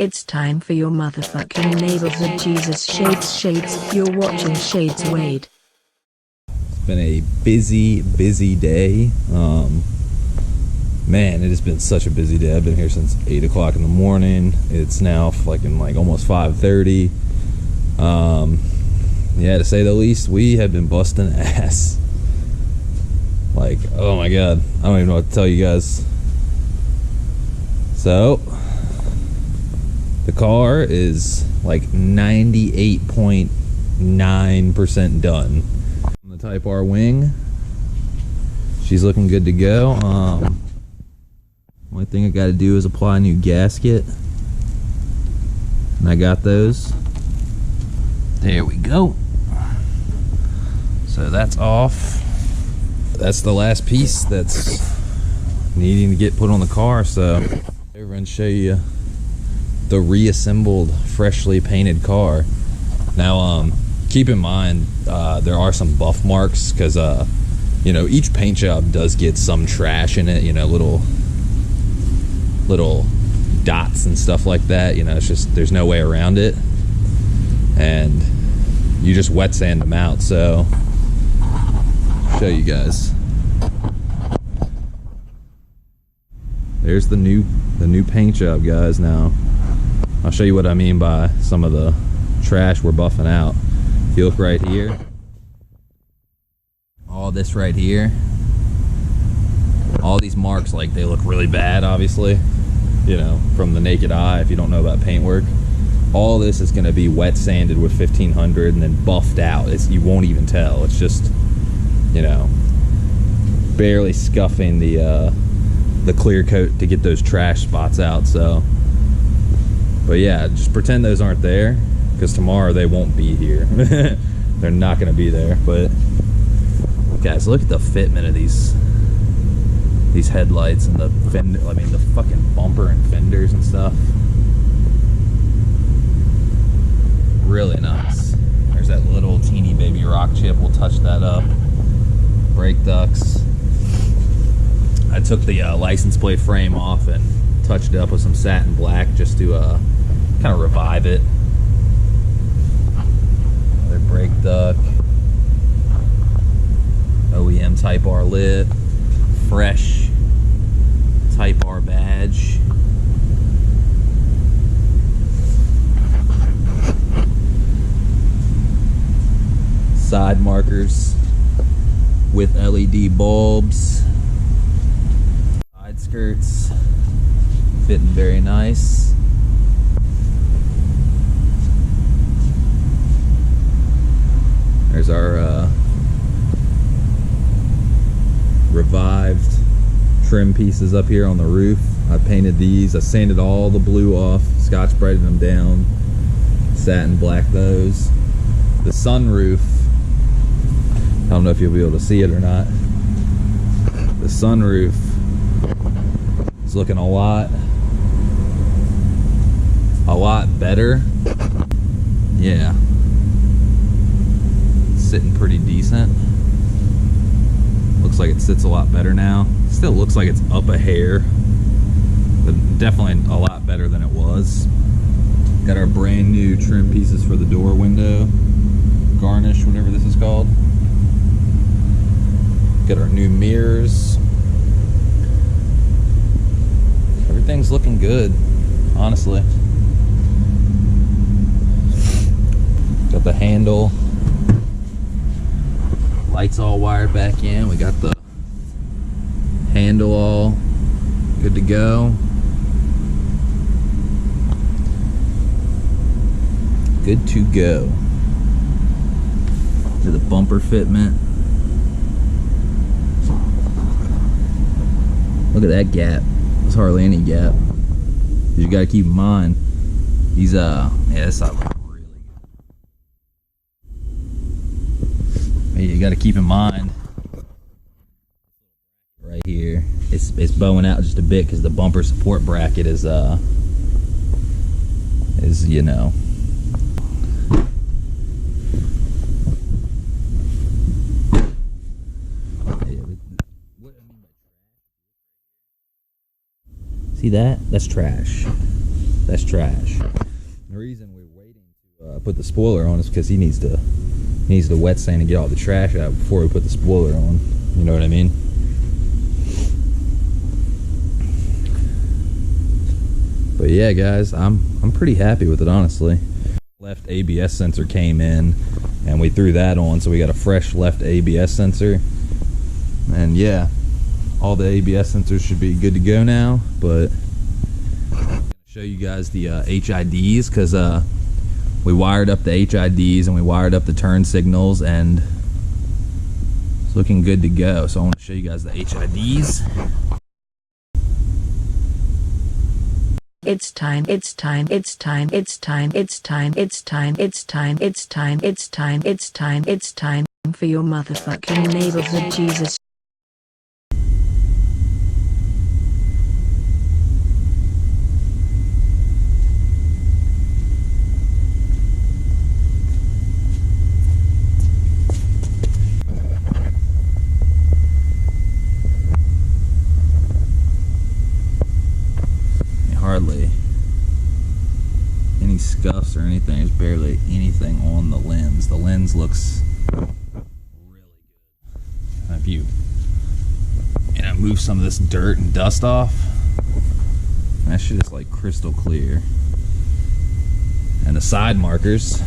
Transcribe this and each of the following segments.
It's time for your motherfucking neighborhood Jesus Shades. You're watching Shades Wade. It's been a busy day. Man, it has been such a busy day. I've been here since 8 o'clock in the morning. It's now like almost 5:30. Yeah, to say the least, we have been busting ass. Like, oh my god, I don't even know what to tell you guys. So the car is like 98.9% done. On the Type R wing, she's looking good to go. Only thing I got to do is apply a new gasket, and I got those. There we go. So that's off. That's the last piece that's needing to get put on the car. So over and show you the reassembled, freshly painted car. Now, keep in mind, there are some buff marks because, you know, each paint job does get some trash in it. You know, little dots and stuff like that. You know, it's just there's no way around it, and you just wet sand them out. So, show you guys. There's the new paint job, guys. Now I'll show you what I mean by some of the trash we're buffing out. If you look right here, all this right here, all these marks, like, they look really bad, obviously, you know, from the naked eye if you don't know about paint work. All this is going to be wet sanded with 1500 and then buffed out. You won't even tell. It's just, you know, barely scuffing the clear coat to get those trash spots out. So, but yeah, just pretend those aren't there, because tomorrow they won't be here. They're not going to be there. But guys, look at the fitment of these headlights and the fender. I mean, the fucking bumper and fenders and stuff. Really nice. There's that little teeny baby rock chip. We'll touch that up. Brake ducts. I took the license plate frame off and touched it up with some satin black just to kind of revive it. Another brake duct. OEM Type R lit. Fresh Type R badge. Side markers with LED bulbs. Side skirts fitting very nice. There's our revived trim pieces up here on the roof. I painted these. I sanded all the blue off, Scotch brightened them down, satin black those. The sunroof, I don't know if you'll be able to see it or not. The sunroof is looking a lot better. Yeah, it's sitting pretty decent. Looks like it sits a lot better now. Still looks like it's up a hair, but definitely a lot better than it was. Got our brand new trim pieces for the door window, garnish, whatever this is called. Got our new mirrors. Everything's looking good, honestly. Got the handle. Lights all wired back in. We got the handle all good to go. Good to go. To the bumper fitment. Look at that gap. There's hardly any gap. You gotta keep in mind, these yeah, this side looks really good. You gotta keep in mind, right here, it's bowing out just a bit because the bumper support bracket is you know, see that? That's trash. That's trash. The reason we're waiting to put the spoiler on is because he needs to wet sand and get all the trash out before we put the spoiler on. You know what I mean? But yeah, guys, I'm pretty happy with it, honestly. Left ABS sensor came in, and we threw that on, so we got a fresh left ABS sensor. And yeah, all the ABS sensors should be good to go now. But I'm gonna show you guys the HIDs, because we wired up the HIDs and we wired up the turn signals, and it's looking good to go. So I want to show you guys the HIDs. It's time, it's time, it's time, it's time, it's time, it's time, it's time, it's time, it's time, it's time, it's time for your motherfucking neighborhood Jesus. Hardly any scuffs or anything. There's barely anything on the lens. The lens looks really good. If you move some of this dirt and dust off, that shit is like crystal clear. And the side markers,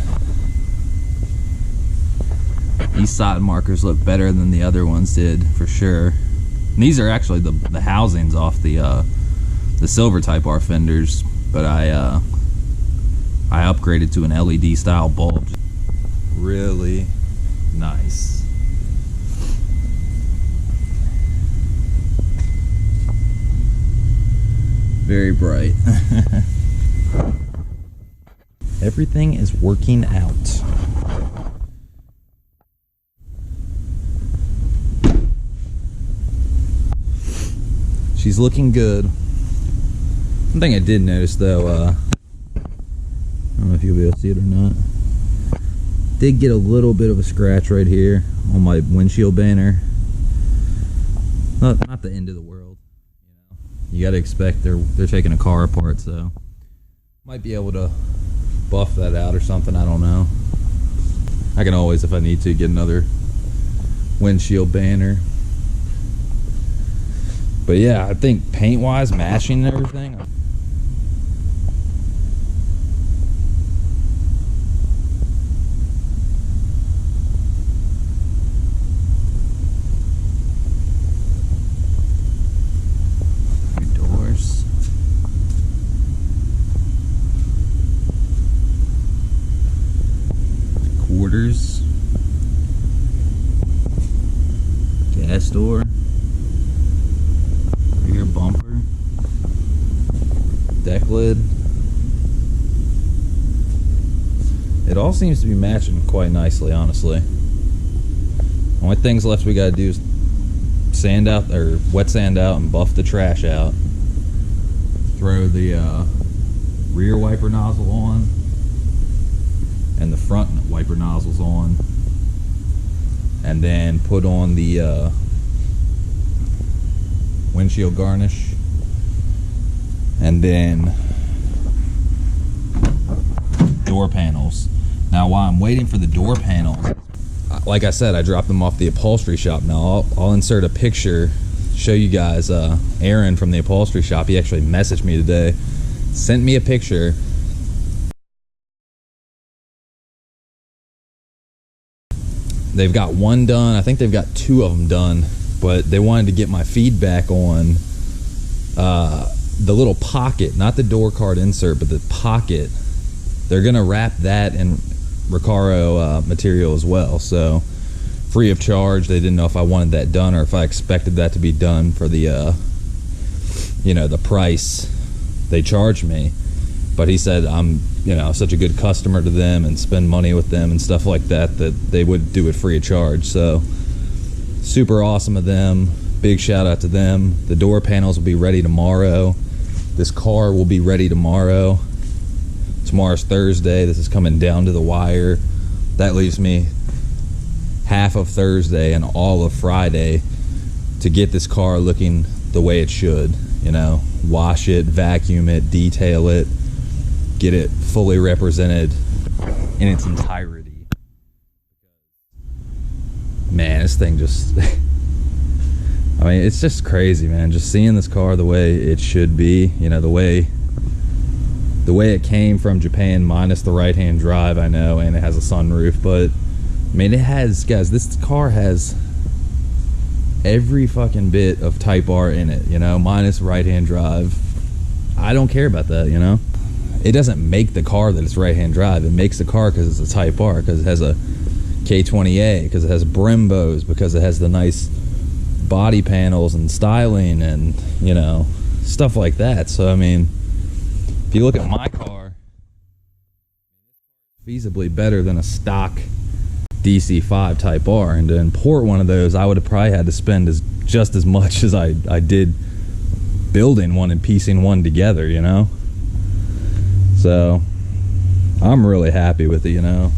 these side markers look better than the other ones did for sure. And these are actually the housings off the silver Type R fenders, but I upgraded to an LED style bulb. Really nice. Very bright. Everything is working out. She's looking good. One thing I did notice though, I don't know if you'll be able to see it or not, did get a little bit of a scratch right here on my windshield banner. Not the end of the world, you know. You gotta expect they're taking a car apart, so might be able to buff that out or something, I don't know. I can always, if I need to, get another windshield banner. But yeah, I think paint wise, mashing and everything, quarters, gas door, rear bumper, deck lid. It all seems to be matching quite nicely, honestly. Only things left we gotta do is sand out, or wet sand out, and buff the trash out. Throw the rear wiper nozzle on, and the front wiper nozzles on, and then put on the windshield garnish, and then door panels. Now while I'm waiting for the door panels, like I said, I dropped them off the upholstery shop. Now I'll insert a picture, show you guys. Aaron from the upholstery shop, he actually messaged me today, sent me a picture. They've got one done. I think they've got two of them done, but they wanted to get my feedback on the little pocket, not the door card insert, but the pocket. They're gonna wrap that in Recaro material as well, so free of charge. They didn't know if I wanted that done or if I expected that to be done for the the price they charged me. But he said I'm such a good customer to them and spend money with them and stuff like that, that they would do it free of charge. So super awesome of them. Big shout out to them. The door panels will be ready tomorrow. This car will be ready tomorrow. Tomorrow's Thursday. This is coming down to the wire. That leaves me half of Thursday and all of Friday to get this car looking the way it should. Wash it, vacuum it, detail it, get it fully represented in its entirety. Man, this thing just I mean, it's just crazy, man. Just seeing this car the way it should be, you know, the way it came from Japan, minus the right-hand drive, I know, and it has a sunroof, but I mean, it has, guys, this car has every fucking bit of Type R in it, you know, minus right-hand drive. I don't care about that, you know. It doesn't make the car that it's right-hand drive. It makes the car because it's a Type R, because it has a K20A, because it has Brembos, because it has the nice body panels and styling and, you know, stuff like that. So, I mean, if you look at my car, feasibly better than a stock DC5 Type R, and to import one of those, I would have probably had to spend just as much as I did building one and piecing one together, you know. So I'm really happy with it, you know.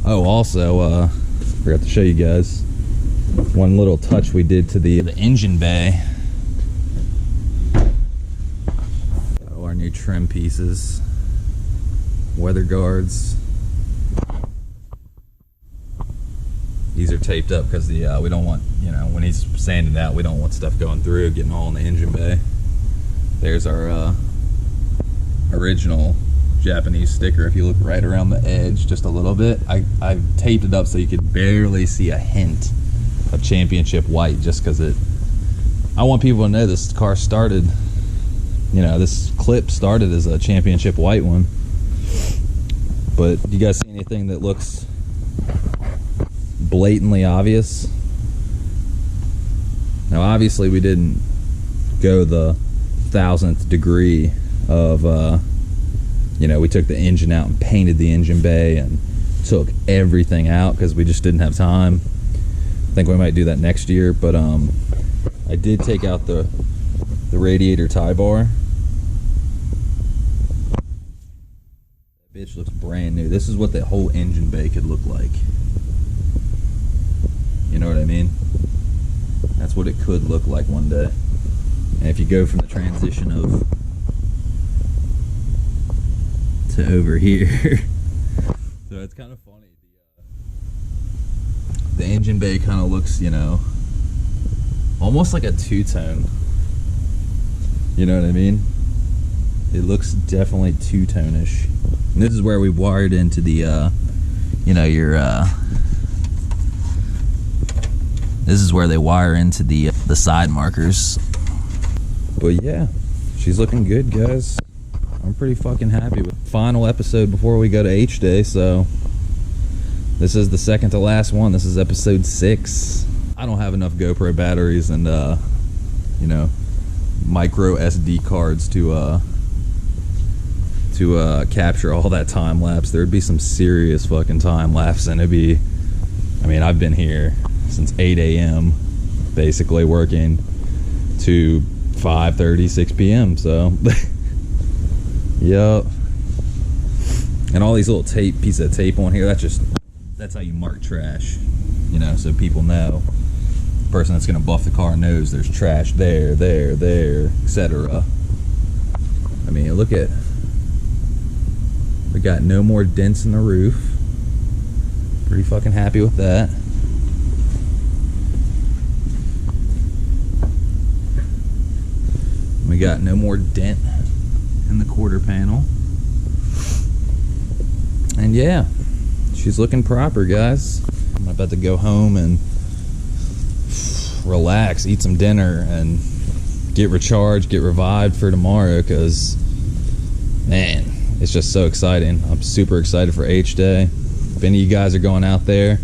Oh, also forgot to show you guys one little touch we did to the engine bay. Oh, our new trim pieces, weather guards. These are taped up because we don't want, you know, when he's sanding out, we don't want stuff going through, getting all in the engine bay. There's our original Japanese sticker. If you look right around the edge just a little bit, I taped it up so you could barely see a hint of championship white, just because I want people to know this car started, you know, this clip started as a championship white one. But do you guys see anything that looks blatantly obvious? Now obviously we didn't go the 1000th degree of you know, we took the engine out and painted the engine bay and took everything out because we just didn't have time. I think we might do that next year, but I did take out the radiator tie bar. That bitch looks brand new. This is what the whole engine bay could look like. You know what I mean? That's what it could look like one day. And if you go from the transition of to over here, so it's kind of funny. The engine bay kind of looks, you know, almost like a two-tone. You know what I mean? It looks definitely two-tone-ish. And this is where we wired into the, you know, your this is where they wire into the side markers. But yeah, she's looking good, guys. I'm pretty fucking happy with the final episode before we go to Hday. So this is the second to last one. This is episode 6. I don't have enough GoPro batteries and you know, micro SD cards to capture all that time lapse. There'd be some serious fucking time lapse, and it'd be, I mean, I've been here since 8 a.m. basically working to 5:30, 6 p.m. So yep. And all these little pieces of tape on here, that's how you mark trash, you know, so people know. The person that's gonna buff the car knows there's trash there, etc. I mean, look at, we got no more dents in the roof. Pretty fucking happy with that. We got no more dent in the quarter panel. And yeah, she's looking proper, guys. I'm about to go home and relax, eat some dinner, and get recharged, get revived for tomorrow, because, man, it's just so exciting. I'm super excited for Hday. If any of you guys are going out there,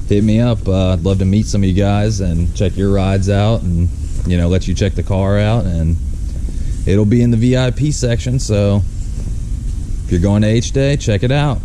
hit me up. I'd love to meet some of you guys and check your rides out, and, you know, let you check the car out, and it'll be in the VIP section. So if you're going to Hday, check it out.